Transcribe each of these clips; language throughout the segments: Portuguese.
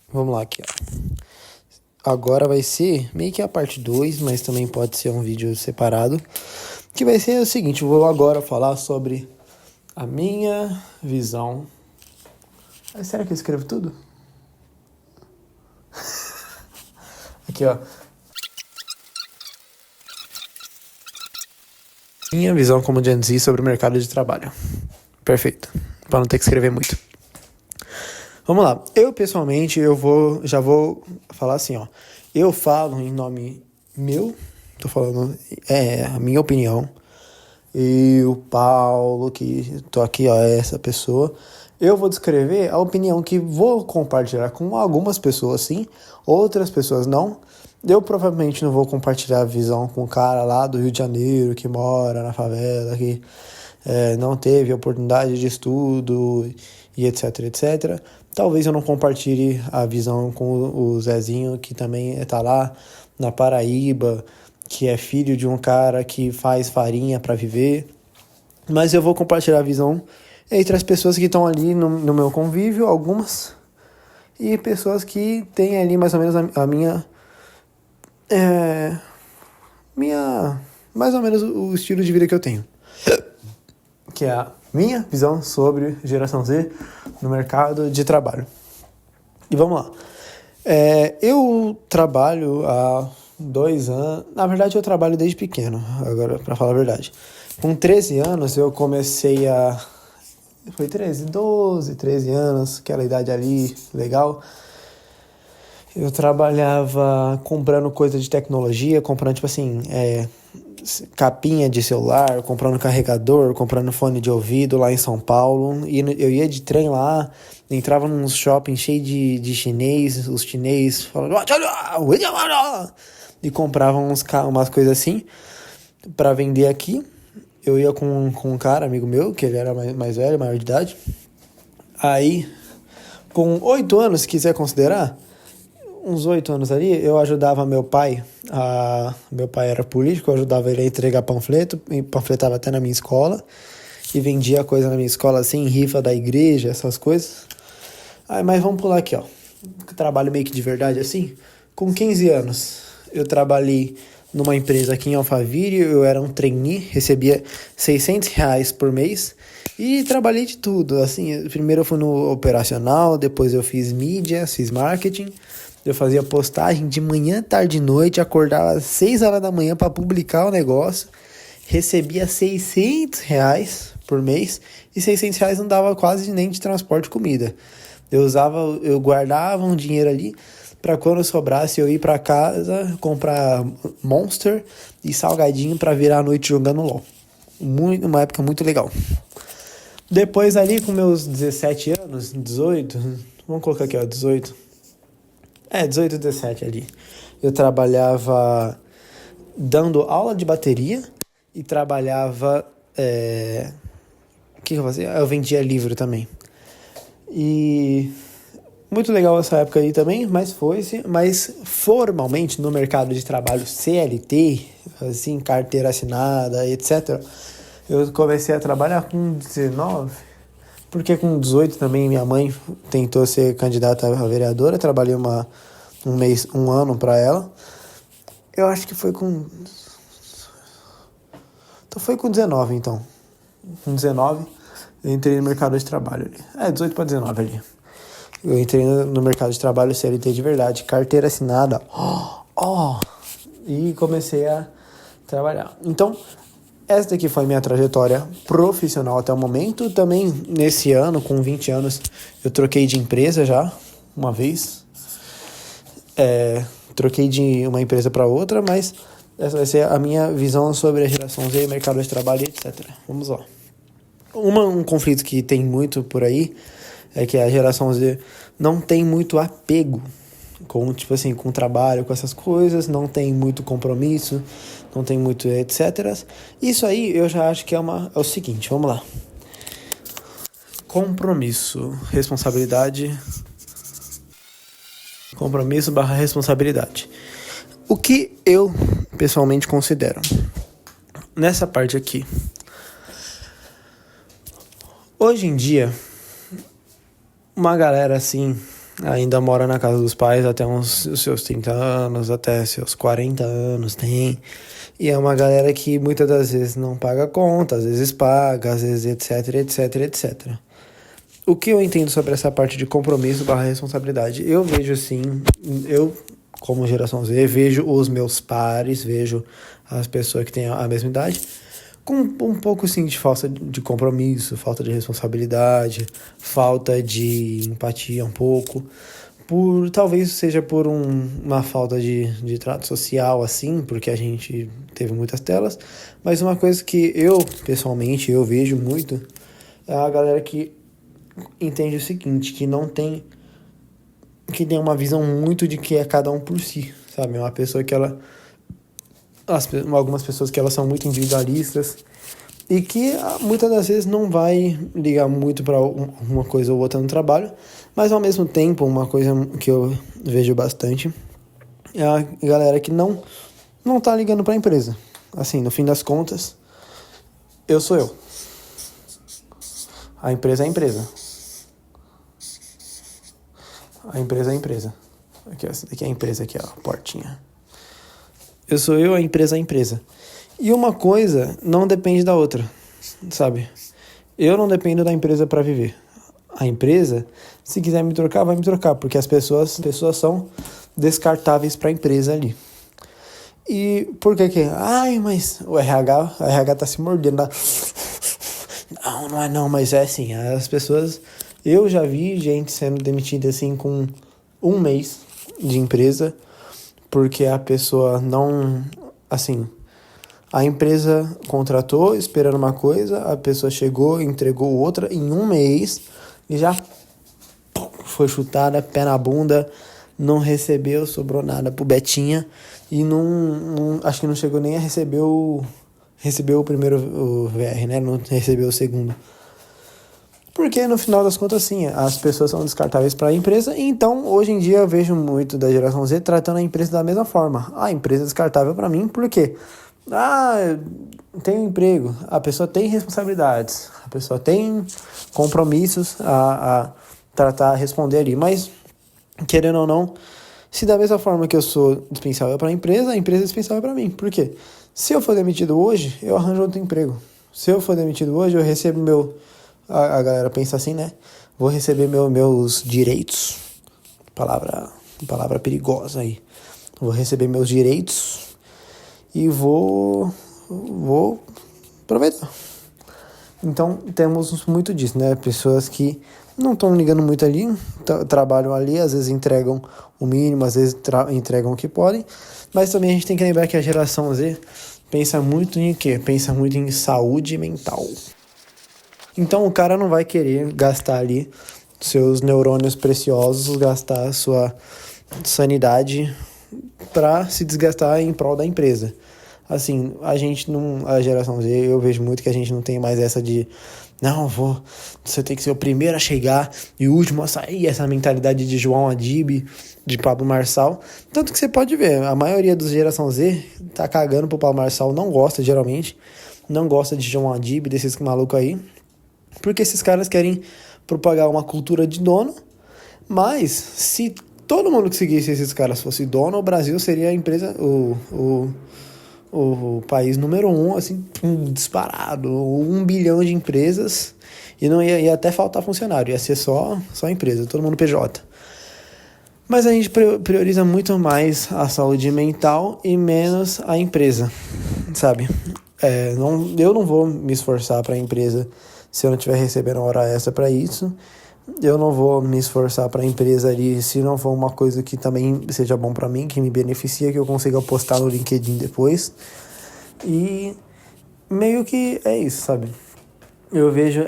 Vamos lá aqui, ó. Agora vai ser meio que a parte 2, mas também pode ser um vídeo separado. Que vai ser o seguinte, eu vou agora falar sobre a minha visão. Será que eu escrevo tudo? Aqui, ó. Minha visão como Gen Z sobre o mercado de trabalho. Perfeito. Para não ter que escrever muito. Vamos lá. Eu, pessoalmente, já vou falar assim, ó. Eu falo em nome meu, tô falando, a minha opinião. E o Paulo, que tô aqui, ó, é essa pessoa. Eu vou descrever a opinião que vou compartilhar com algumas pessoas, sim. Outras pessoas não. Eu provavelmente não vou compartilhar a visão com o cara lá do Rio de Janeiro, que mora na favela, que não teve oportunidade de estudo e etc, etc. Talvez eu não compartilhe a visão com o Zezinho, que também tá lá na Paraíba, que é filho de um cara que faz farinha para viver. Mas eu vou compartilhar a visão entre as pessoas que estão ali no meu convívio, algumas, e pessoas que têm ali mais ou menos a minha... mais ou menos o estilo de vida que eu tenho. Que é a minha visão sobre geração Z no mercado de trabalho. E vamos lá. Eu trabalho há 2 anos... Na verdade, eu trabalho desde pequeno, agora, pra falar a verdade. Com 13 anos, eu comecei a... Foi 13 anos, aquela idade ali, legal. Eu trabalhava comprando coisa de tecnologia, comprando, tipo assim, capinha de celular, comprando carregador, comprando fone de ouvido lá em São Paulo. E eu ia de trem lá, entrava num shopping cheio de chinês, os chinês falando... E compravam umas coisas assim pra vender aqui. Eu ia com um cara, amigo meu, que ele era mais velho, maior de idade. Aí, com 8 anos, se quiser considerar, uns 8 anos ali, eu ajudava meu pai. Meu pai era político, eu ajudava ele a entregar panfleto, e panfletava até na minha escola. E vendia coisa na minha escola, assim, rifa da igreja, essas coisas. Mas vamos pular aqui, ó. Trabalho meio que de verdade, assim. Com 15 anos, eu trabalhei numa empresa aqui em Alphaville, eu era um trainee, recebia R$ 600 por mês e trabalhei de tudo, assim, primeiro eu fui no operacional, depois eu fiz mídia, fiz marketing, eu fazia postagem de manhã, tarde e noite, acordava às 6 horas da manhã para publicar o negócio, recebia R$ 600 por mês e R$ 600 não dava quase nem de transporte e comida. Eu guardava um dinheiro ali para quando sobrasse eu ir para casa comprar Monster e salgadinho para virar a noite jogando LOL. Uma época muito legal. Depois ali com meus 17 anos, 18, vamos colocar aqui, ó, 18. 18, 17 ali. Eu trabalhava dando aula de bateria e trabalhava... O que eu fazia? Eu vendia livro também. E... muito legal essa época aí também, mas formalmente no mercado de trabalho CLT, assim, carteira assinada, etc. Eu comecei a trabalhar com 19, porque com 18 também minha mãe tentou ser candidata a vereadora, trabalhei um ano para ela. Eu acho que foi com... Então foi com 19, então. Com 19 eu entrei no mercado de trabalho ali. 18 para 19 ali. Eu entrei no mercado de trabalho CLT de verdade, carteira assinada, e comecei a trabalhar. Então, essa daqui foi minha trajetória profissional até o momento. Também, nesse ano, com 20 anos, eu troquei de empresa já, uma vez. Troquei de uma empresa para outra, mas essa vai ser a minha visão sobre a geração Z, mercado de trabalho, etc. Vamos lá. Um conflito que tem muito por aí é que a geração Z não tem muito apego com, tipo assim, com o trabalho, com essas coisas, não tem muito compromisso, não tem muito etc. Isso aí eu já acho que é o seguinte, vamos lá. Compromisso barra responsabilidade. O que eu pessoalmente considero nessa parte aqui? Hoje em dia, uma galera assim ainda mora na casa dos pais até os seus 30 anos, até seus 40 anos tem. E é uma galera que muitas das vezes não paga conta, às vezes paga, às vezes etc, etc, etc. O que eu entendo sobre essa parte de compromisso barra responsabilidade? Eu vejo assim, eu como geração Z, vejo os meus pares, vejo as pessoas que têm a mesma idade, com um pouco sim de falta de compromisso, falta de responsabilidade, falta de empatia um pouco, talvez seja por uma falta de trato social assim, porque a gente teve muitas telas, mas uma coisa que eu, pessoalmente, eu vejo muito, é a galera que entende o seguinte, que tem uma visão muito de que é cada um por si, sabe? É uma pessoa que algumas pessoas que elas são muito individualistas e que muitas das vezes não vai ligar muito para uma coisa ou outra no trabalho, mas ao mesmo tempo, uma coisa que eu vejo bastante é a galera que não tá ligando para a empresa. Assim, no fim das contas, eu sou eu. A empresa é a empresa. A empresa é a empresa. Aqui, essa daqui é a empresa, aqui, ó, a portinha. Eu sou eu, a empresa é a empresa. E uma coisa não depende da outra, sabe? Eu não dependo da empresa para viver. A empresa, se quiser me trocar, vai me trocar, porque as pessoas são descartáveis para a empresa ali. E por que? Ai, mas o RH tá se mordendo. Não é não, mas é assim, as pessoas... Eu já vi gente sendo demitida assim com 1 mês de empresa, porque a pessoa não... Assim, a empresa contratou esperando uma coisa, a pessoa chegou, entregou outra em 1 mês e já foi chutada, pé na bunda, não recebeu, sobrou nada pro Betinha e não acho que não chegou nem a recebeu o primeiro o VR, né? Não recebeu o segundo. Porque no final das contas, sim, as pessoas são descartáveis para a empresa. Então, hoje em dia, eu vejo muito da geração Z tratando a empresa da mesma forma. A empresa é descartável para mim, por quê? Tem um emprego, a pessoa tem responsabilidades, a pessoa tem compromissos a tratar, a responder ali. Mas, querendo ou não, se da mesma forma que eu sou dispensável para a empresa é dispensável para mim. Por quê? Se eu for demitido hoje, eu arranjo outro emprego. Se eu for demitido hoje, eu recebo a galera pensa assim, né? Vou receber meus direitos. Palavra perigosa aí. Vou receber meus direitos e vou aproveitar. Então, temos muito disso, né? Pessoas que não estão ligando muito ali, trabalham ali, às vezes entregam o mínimo, às vezes entregam o que podem, mas também a gente tem que lembrar que a geração Z pensa muito em quê? Pensa muito em saúde mental. Então o cara não vai querer gastar ali seus neurônios preciosos, gastar a sua sanidade para se desgastar em prol da empresa. Assim, a geração Z, eu vejo muito que a gente não tem mais essa de você tem que ser o primeiro a chegar e o último a sair, essa mentalidade de João Adib, de Pablo Marçal. Tanto que você pode ver, a maioria dos geração Z tá cagando pro Pablo Marçal, não gosta geralmente, não gosta de João Adib, desses malucos aí. Porque esses caras querem propagar uma cultura de dono, mas se todo mundo que seguisse esses caras fosse dono, o Brasil seria a empresa, o país número 1, assim, disparado, 1 bilhão de empresas, e não ia até faltar funcionário, ia ser só empresa, todo mundo PJ. Mas a gente prioriza muito mais a saúde mental e menos a empresa, sabe? Eu não vou me esforçar para a empresa se eu não estiver recebendo hora extra para isso. Eu não vou me esforçar para a empresa ali se não for uma coisa que também seja bom para mim, que me beneficia, que eu consiga postar no LinkedIn depois. E meio que é isso, sabe? Eu vejo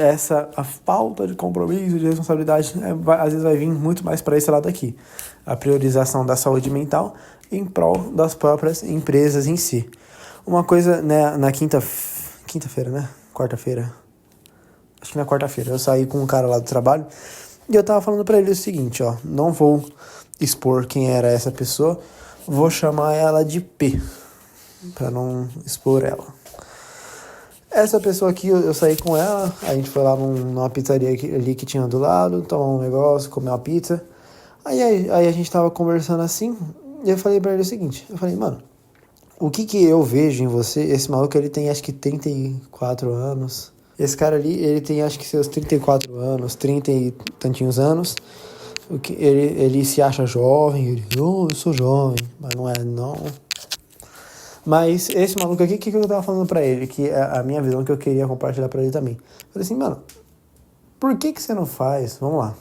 a falta de compromisso, de responsabilidade, às vezes vai vir muito mais para esse lado aqui. A priorização da saúde mental em prol das próprias empresas em si. Uma coisa, né, na quinta-feira, né? Quarta-feira. Acho que na quarta-feira, eu saí com um cara lá do trabalho e eu tava falando pra ele o seguinte, ó, não vou expor quem era essa pessoa, vou chamar ela de P, pra não expor ela. Essa pessoa aqui, eu saí com ela, a gente foi lá numa pizzaria ali que tinha do lado, tomar um negócio, comer uma pizza. Aí a gente tava conversando assim, e eu falei pra ele o seguinte, eu falei, mano, o que eu vejo em você, esse maluco, ele tem acho que 34 anos, esse cara ali, ele tem acho que seus 34 anos, 30 e tantinhos anos, ele se acha jovem, eu sou jovem, mas não é não. Mas esse maluco aqui, o que eu tava falando pra ele, que é a minha visão que eu queria compartilhar pra ele também. Eu falei assim, mano, por que você não faz, vamos lá.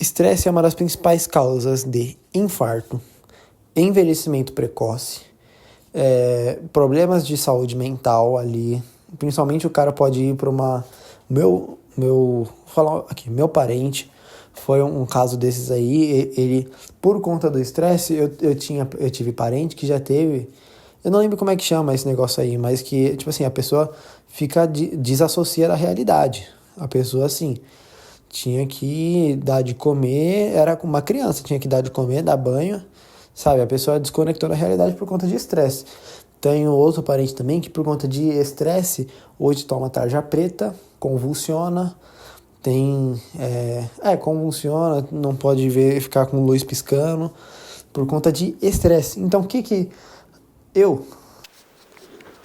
Estresse é uma das principais causas de infarto, envelhecimento precoce, problemas de saúde mental ali. Principalmente o cara pode ir para uma... Vou falar aqui, meu parente foi um caso desses aí. Ele, por conta do estresse, eu tive parente que já teve... Eu não lembro como é que chama esse negócio aí, mas que, tipo assim, a pessoa fica desassocia da realidade. A pessoa, assim... tinha que dar de comer, era uma criança, tinha que dar de comer, dar banho, sabe? A pessoa desconectou da realidade por conta de estresse. Tenho outro parente também que por conta de estresse, hoje toma tarja preta, convulsiona, convulsiona, não pode ver, ficar com luz piscando, por conta de estresse. Então, esse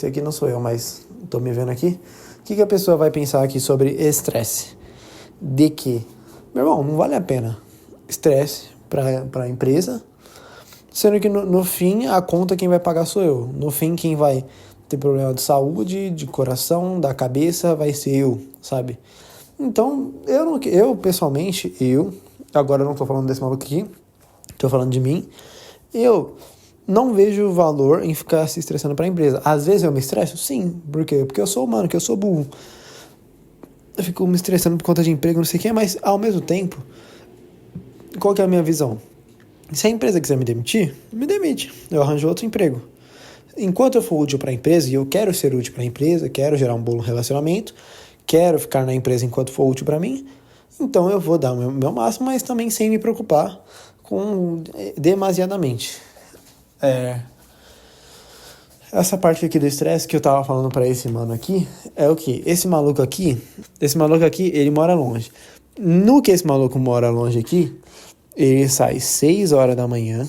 aqui não sou eu, mas tô me vendo aqui, o que a pessoa vai pensar aqui sobre estresse? De que, meu irmão, não vale a pena estresse para a empresa, sendo que no fim a conta quem vai pagar sou eu. No fim quem vai ter problema de saúde, de coração, da cabeça vai ser eu, sabe? Então eu pessoalmente, agora eu não tô falando desse maluco aqui, tô falando de mim, eu não vejo valor em ficar se estressando para a empresa. Às vezes eu me estresso, sim, por quê? Porque eu sou humano, que eu sou burro. Eu fico me estressando por conta de emprego, não sei o que, mas ao mesmo tempo, qual que é a minha visão? Se a empresa quiser me demitir, me demite. Eu arranjo outro emprego. Enquanto eu for útil para a empresa, e eu quero ser útil para a empresa, quero gerar um bom relacionamento, quero ficar na empresa enquanto for útil para mim, então eu vou dar o meu máximo, mas também sem me preocupar com demasiadamente. Essa parte aqui do estresse que eu tava falando pra esse mano aqui é o que? Esse maluco aqui, ele mora longe. No que esse maluco mora longe aqui, ele sai 6 horas da manhã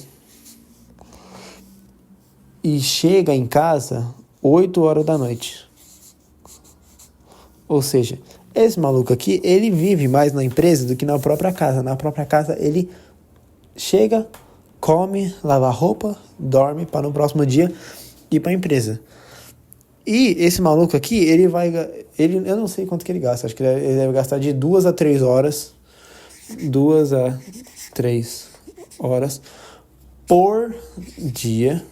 e chega em casa 8 horas da noite. Ou seja, esse maluco aqui, ele vive mais na empresa do que na própria casa. Na própria casa, ele chega, come, lava roupa, dorme para no próximo dia ir para a empresa. E esse maluco aqui, eu não sei quanto que ele gasta, acho que ele deve gastar de 2 a 3 horas, 2 a 3 horas por dia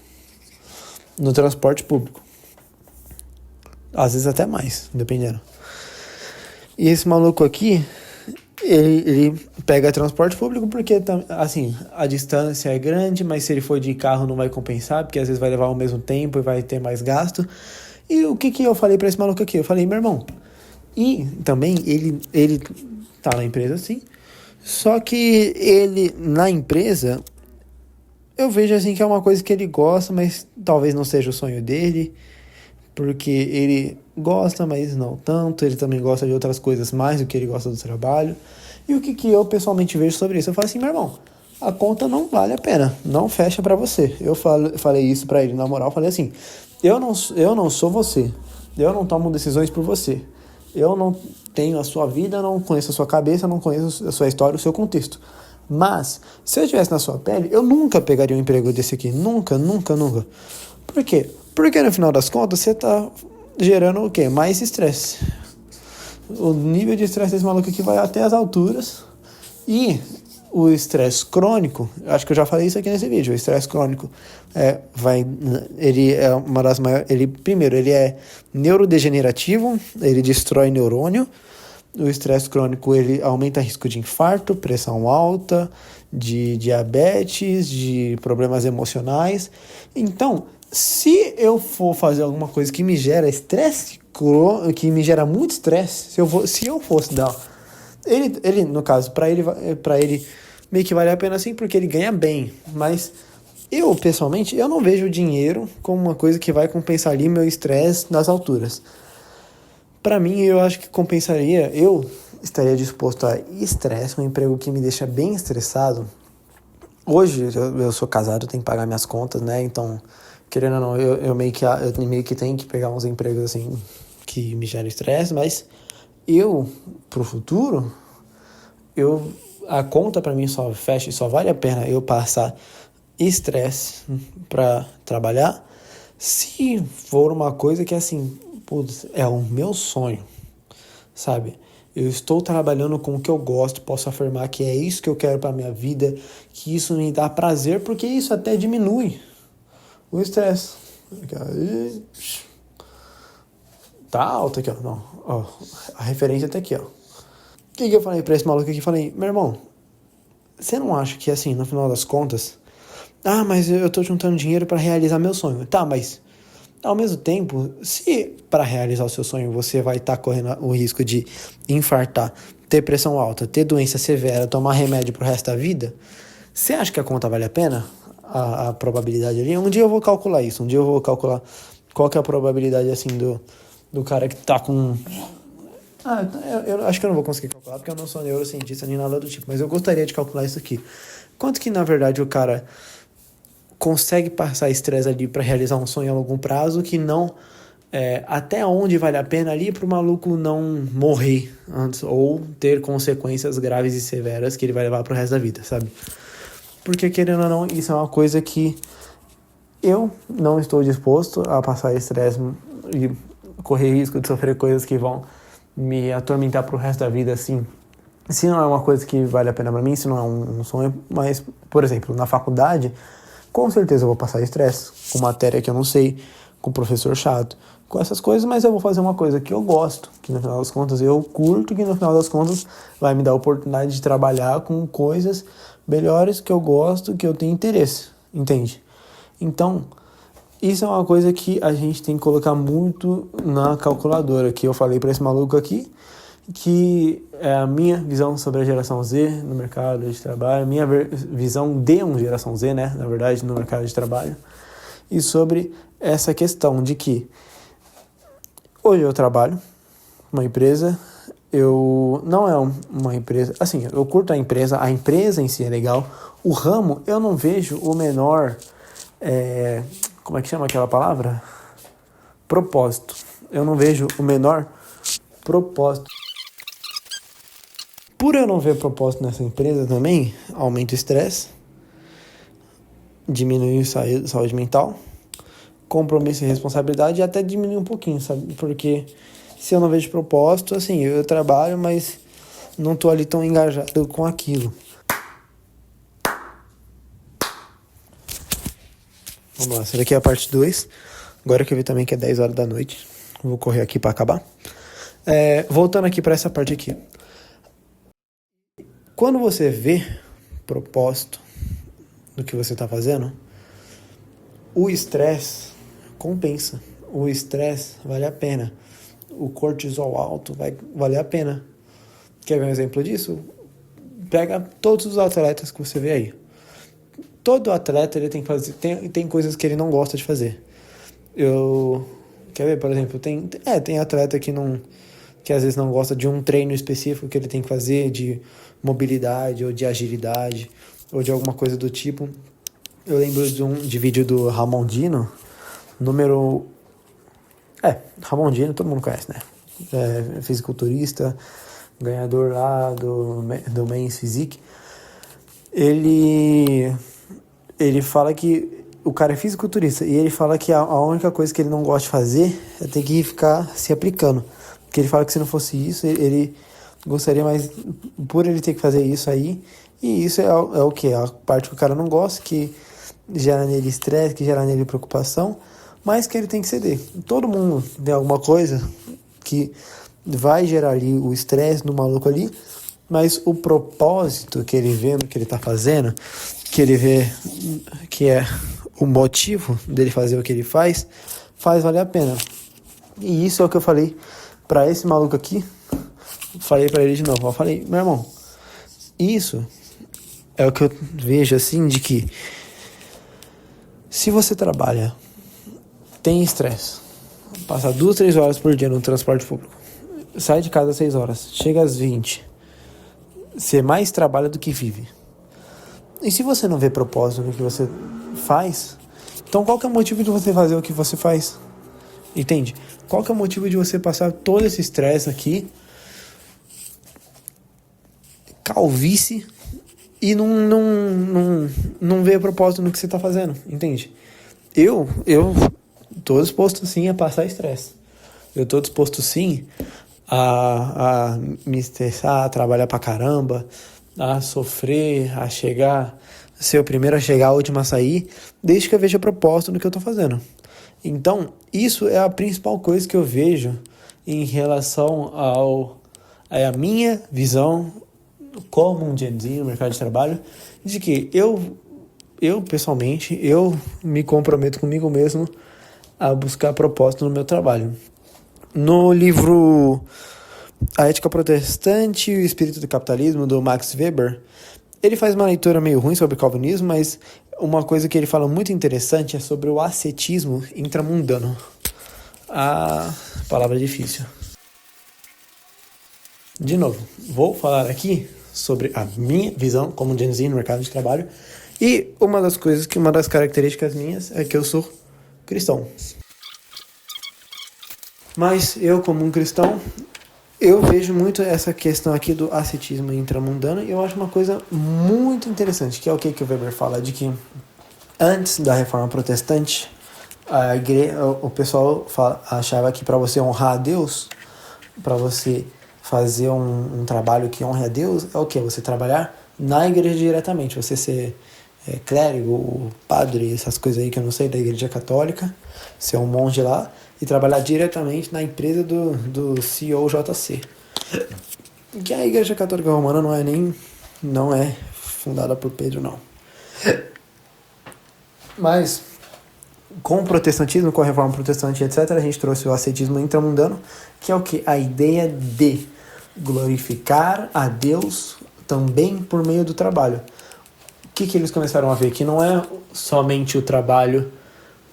no transporte público. Às vezes até mais, dependendo. E esse maluco aqui, ele pega transporte público porque, assim, a distância é grande, mas se ele for de carro não vai compensar, porque às vezes vai levar o mesmo tempo e vai ter mais gasto. E o que eu falei pra esse maluco aqui? Eu falei, meu irmão, e também ele tá na empresa, sim, só que ele, na empresa, eu vejo assim que é uma coisa que ele gosta, mas talvez não seja o sonho dele, porque ele gosta, mas não tanto, ele também gosta de outras coisas mais do que ele gosta do trabalho. E o que eu pessoalmente vejo sobre isso? Eu falo assim, meu irmão, a conta não vale a pena, não fecha pra você. Eu falei isso pra ele, na moral, falei assim, eu não sou você, eu não tomo decisões por você, eu não tenho a sua vida, não conheço a sua cabeça, não conheço a sua história, o seu contexto. Mas, se eu estivesse na sua pele, eu nunca pegaria um emprego desse aqui, nunca. Por quê? Porque no final das contas, você tá gerando o quê? Mais estresse. O nível de estresse desse maluco aqui vai até as alturas. E o estresse crônico, acho que eu já falei isso aqui nesse vídeo, o estresse crônico ele é uma das maiores, ele é neurodegenerativo, ele destrói neurônio. O estresse crônico, ele aumenta o risco de infarto, pressão alta, de diabetes, de problemas emocionais. Então, se eu for fazer alguma coisa que me gera estresse, que me gera muito estresse, se eu fosse dar... Ele no caso, para ele meio que vale a pena sim, porque ele ganha bem. Mas eu, pessoalmente, eu não vejo o dinheiro como uma coisa que vai compensar ali meu estresse nas alturas. Pra mim, eu acho que compensaria, estaria disposto a estresse, um emprego que me deixa bem estressado. Hoje eu sou casado, tenho que pagar minhas contas, né? Então, querendo ou não, eu meio que tenho que pegar uns empregos assim que me geram estresse, mas pro futuro, a conta pra mim só fecha e só vale a pena eu passar estresse pra trabalhar se for uma coisa que assim, putz, é o meu sonho, sabe? Eu estou trabalhando com o que eu gosto, posso afirmar que é isso que eu quero pra minha vida, que isso me dá prazer, porque isso até diminui o estresse. Tá alto aqui, ó. Não, ó. A referência tá aqui, ó. O que eu falei pra esse maluco aqui? Falei, meu irmão, você não acha que assim, no final das contas, mas eu tô juntando dinheiro pra realizar meu sonho. Tá, mas ao mesmo tempo, se para realizar o seu sonho você vai estar correndo o risco de infartar, ter pressão alta, ter doença severa, tomar remédio pro resto da vida, você acha que a conta vale a pena? A probabilidade ali? Um dia eu vou calcular isso, um dia eu vou calcular qual que é a probabilidade assim do cara que tá com... eu acho que eu não vou conseguir calcular porque eu não sou neurocientista nem nada do tipo, mas eu gostaria de calcular isso aqui. Quanto que na verdade o cara consegue passar estresse ali para realizar um sonho a longo prazo, que não até onde vale a pena ali para o maluco não morrer antes ou ter consequências graves e severas que ele vai levar pro resto da vida, sabe? Porque querendo ou não, isso é uma coisa que eu não estou disposto a passar estresse e correr risco de sofrer coisas que vão me atormentar pro resto da vida, assim. Se não é uma coisa que vale a pena para mim, se não é um sonho, mas, por exemplo, na faculdade, com certeza eu vou passar estresse com matéria que eu não sei, com professor chato, com essas coisas, mas eu vou fazer uma coisa que eu gosto, que no final das contas eu curto, que no final das contas vai me dar a oportunidade de trabalhar com coisas melhores que eu gosto, que eu tenho interesse, entende? Então, isso é uma coisa que a gente tem que colocar muito na calculadora, que eu falei para esse maluco aqui, que é a minha visão sobre a geração Z no mercado de trabalho, a minha visão de uma geração Z, né, na verdade, no mercado de trabalho, e sobre essa questão de que hoje eu trabalho numa empresa, não é uma empresa, assim, eu curto a empresa em si é legal, o ramo eu não vejo o menor, como é que chama aquela palavra? Propósito. Eu não vejo o menor propósito. Por eu não ver propósito nessa empresa também, aumenta o estresse, diminui a saúde mental, compromisso e responsabilidade e até diminui um pouquinho, sabe? Porque se eu não vejo propósito, assim, eu trabalho, mas não tô ali tão engajado com aquilo. Vamos lá, essa daqui é a parte 2. Agora que eu vi também que é 10 horas da noite. Vou correr aqui pra acabar. Voltando aqui pra essa parte aqui. Quando você vê propósito do que você tá fazendo, o estresse compensa. O estresse vale a pena. O cortisol alto vai valer a pena. Quer ver um exemplo disso? Pega todos os atletas que você vê aí. Todo atleta ele tem que fazer, tem coisas que ele não gosta de fazer. Quer ver, por exemplo, tem atleta que às vezes não gosta de um treino específico que ele tem que fazer, de mobilidade ou de agilidade ou de alguma coisa do tipo. Eu lembro de vídeo do Ramondino, Ramondino todo mundo conhece, né? Fisiculturista, ganhador lá do Men's Physique. Ele fala que o cara é fisiculturista e ele fala que a única coisa que ele não gosta de fazer é ter que ficar se aplicando. Porque ele fala que se não fosse isso, ele gostaria mais, por ele ter que fazer isso aí, e isso é o que? A parte que o cara não gosta, que gera nele estresse, que gera nele preocupação, mas que ele tem que ceder. Todo mundo tem alguma coisa que vai gerar ali o estresse no maluco ali, mas o propósito que ele vê no que ele tá fazendo, que ele vê que é o motivo dele fazer o que ele faz valer a pena. E isso é o que eu falei pra esse maluco aqui. Falei pra ele de novo. Eu falei, meu irmão, isso é o que eu vejo assim, de que se você trabalha, tem estresse, passa 2-3 horas por dia no transporte público, sai de casa às 6 horas, chega às 20, você mais trabalha do que vive. E se você não vê propósito no que você faz, então qual que é o motivo de você fazer o que você faz? Entende? Qual que é o motivo de você passar todo esse estresse aqui, calvície, e não ver propósito no que você tá fazendo, entende? Eu tô disposto sim a passar estresse. Eu tô disposto sim a me estressar, a trabalhar pra caramba, a sofrer, a chegar, ser o primeiro a chegar, o último a sair, desde que eu veja propósito no que eu tô fazendo. Então, isso é a principal coisa que eu vejo em relação à minha visão como um Gen Z no mercado de trabalho, de que eu pessoalmente, eu me comprometo comigo mesmo a buscar propósito no meu trabalho. No livro A Ética Protestante e o Espírito do Capitalismo, do Max Weber, ele faz uma leitura meio ruim sobre o calvinismo, mas uma coisa que ele fala muito interessante é sobre o ascetismo intramundano. A palavra difícil. De novo, vou falar aqui sobre a minha visão como Gen Z no mercado de trabalho. E uma das características minhas é que eu sou cristão. Mas eu, como um cristão, eu vejo muito essa questão aqui do ascetismo intramundano e eu acho uma coisa muito interessante, que é o que o Weber fala, de que antes da Reforma Protestante, o pessoal achava que para você honrar a Deus, para você fazer um trabalho que honre a Deus, é o quê? Você trabalhar na igreja diretamente, você ser clérigo, padre, essas coisas aí que eu não sei, da igreja católica, ser um monge lá e trabalhar diretamente na empresa do COJC. Que a igreja católica romana não é fundada por Pedro, não. Mas com o protestantismo, com a reforma protestante, etc., a gente trouxe o ascetismo intramundano, que é o que? A ideia de glorificar a Deus também por meio do trabalho. O que eles começaram a ver? Que não é somente o trabalho,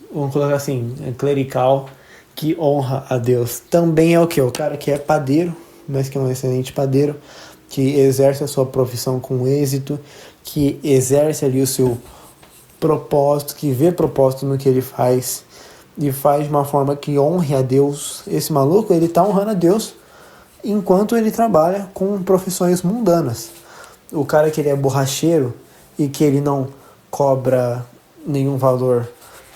vamos colocar assim, clerical, que honra a Deus. Também é o que? O cara que é padeiro, mas que é um excelente padeiro, que exerce a sua profissão com êxito, que exerce ali o seu propósito, que vê propósito no que ele faz e faz de uma forma que honre a Deus. Esse maluco, ele tá honrando a Deus enquanto ele trabalha com profissões mundanas. O cara que ele é borracheiro e que ele não cobra nenhum valor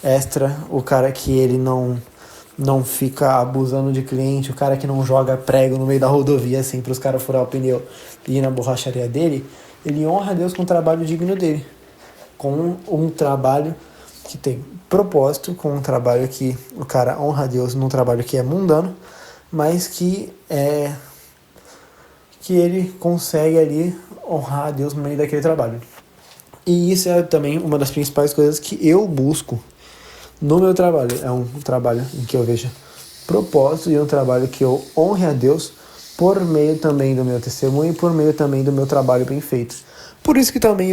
extra, o cara que ele não fica abusando de cliente, o cara que não joga prego no meio da rodovia assim para os caras furar o pneu e ir na borracharia dele, ele honra a Deus com o trabalho digno dele, com um trabalho que tem propósito, com um trabalho que o cara honra a Deus num trabalho que é mundano, mas que ele consegue ali honrar a Deus no meio daquele trabalho. E isso é também uma das principais coisas que eu busco no meu trabalho. É um trabalho em que eu vejo propósito e um trabalho que eu honre a Deus por meio também do meu testemunho e por meio também do meu trabalho bem feito. Por isso que também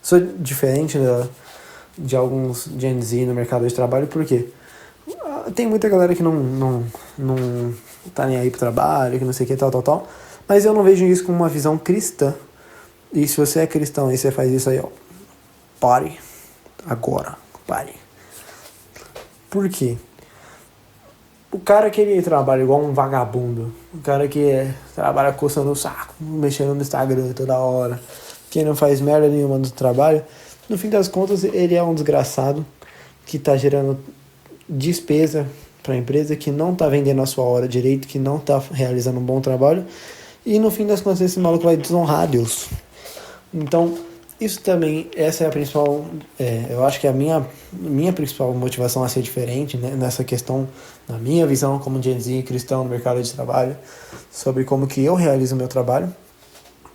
sou diferente de alguns Gen Z no mercado de trabalho, porque tem muita galera que não tá nem aí pro trabalho, que não sei o que, tal, mas eu não vejo isso com uma visão cristã. E se você é cristão e você faz isso aí, ó, pare agora, pare. Por quê? O cara que ele trabalha igual um vagabundo, o cara que trabalha coçando o saco, mexendo no Instagram toda hora, que não faz merda nenhuma no trabalho, no fim das contas ele é um desgraçado que tá gerando despesa para a empresa, que não tá vendendo a sua hora direito, que não tá realizando um bom trabalho, e no fim das contas esse maluco vai desonrar a Deus. Então, isso também, essa é a principal, eu acho que a minha principal motivação a ser diferente, né, nessa questão, na minha visão como Gen Z cristão no mercado de trabalho, sobre como que eu realizo o meu trabalho,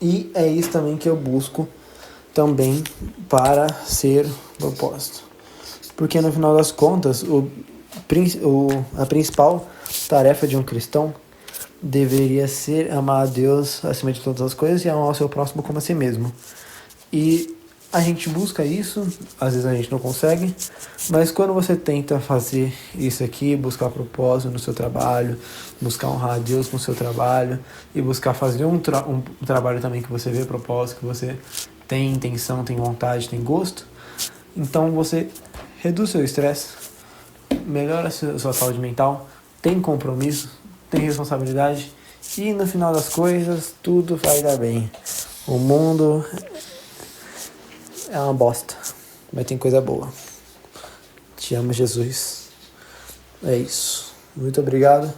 e é isso também que eu busco também para ser propósito. Porque no final das contas, a principal tarefa de um cristão deveria ser amar a Deus acima de todas as coisas e amar o seu próximo como a si mesmo. E a gente busca isso, às vezes a gente não consegue, mas quando você tenta fazer isso aqui, buscar propósito no seu trabalho, buscar honrar a Deus com o seu trabalho e buscar fazer um trabalho também que você vê propósito, que você tem intenção, tem vontade, tem gosto, então você reduz seu estresse, melhora a sua saúde mental, tem compromisso, tem responsabilidade e no final das coisas tudo vai dar bem. O mundo é uma bosta, mas tem coisa boa. Te amo, Jesus. É isso. Muito obrigado.